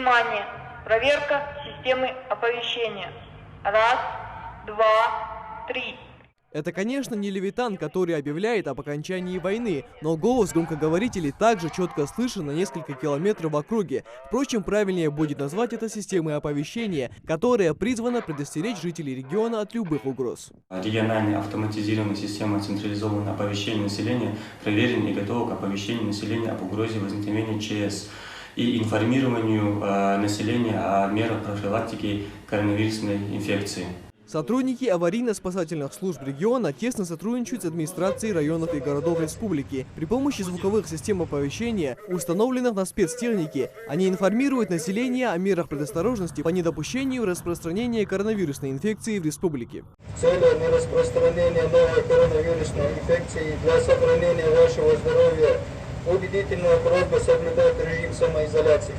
Внимание! Проверка системы оповещения. Раз, два, три. Это, конечно, не Левитан, который объявляет об окончании войны, но голос громкоговорителей также четко слышен на несколько километров в округе. Впрочем, правильнее будет назвать это системой оповещения, которая призвана предостеречь жителей региона от любых угроз. Региональная автоматизированная система централизованного оповещения населения проверена и готова к оповещению населения об угрозе возникновения ЧС и информированию населения о мерах профилактики коронавирусной инфекции. Сотрудники аварийно-спасательных служб региона тесно сотрудничают с администрацией районов и городов республики. При помощи звуковых систем оповещения, установленных на спецтехнике, они информируют население о мерах предосторожности по недопущению распространения коронавирусной инфекции в республике. В целях нераспространения новой коронавирусной инфекции для сохранения вашего здоровья убедительная просьба соблюдать режим самоизоляции.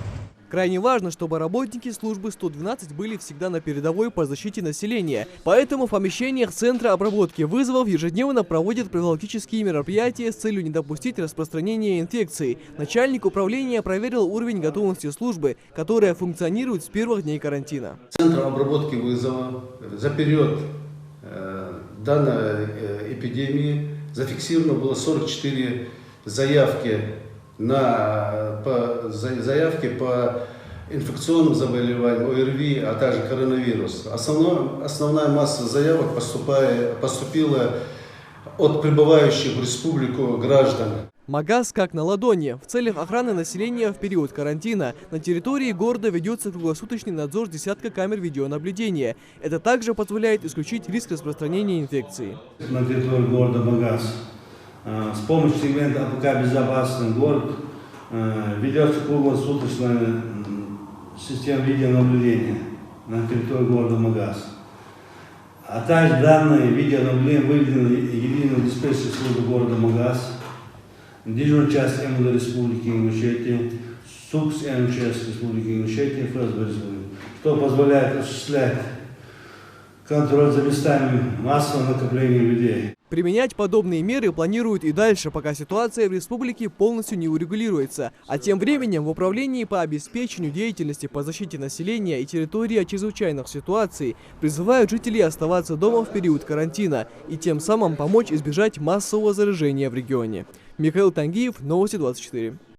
Крайне важно, чтобы работники службы 112 были всегда на передовой по защите населения. Поэтому в помещениях Центра обработки вызовов ежедневно проводят профилактические мероприятия с целью не допустить распространения инфекции. Начальник управления проверил уровень готовности службы, которая функционирует с первых дней карантина. Центром обработки вызова за период данной эпидемии зафиксировано было 44 заявки по инфекционным заболеваниям, ОРВИ, а также коронавирус. Основная масса заявок поступила от прибывающих в республику граждан. МАГАЗ как на ладони. В целях охраны населения в период карантина на территории города ведется круглосуточный надзор десятка камер видеонаблюдения. Это также позволяет исключить риск распространения инфекции. На территории города МАГАЗ с помощью сегмента АПК «Безопасный город» ведется круглосуточная система видеонаблюдения на территории города МАГАЗ. А также данные видеонаблюдения выведены в единую диспетчерскую службу города МАГАЗ, дежурную часть МВД Республики Ингушетия, СУКС МЧС Республики Ингушетия, ФСБ Республики, что позволяет осуществлять контроль за местами массового накопления людей. Применять подобные меры планируют и дальше, пока ситуация в республике полностью не урегулируется. А тем временем в Управлении по обеспечению деятельности по защите населения и территории от чрезвычайных ситуаций призывают жителей оставаться дома в период карантина и тем самым помочь избежать массового заражения в регионе. Михаил Тангиев, Новости 24.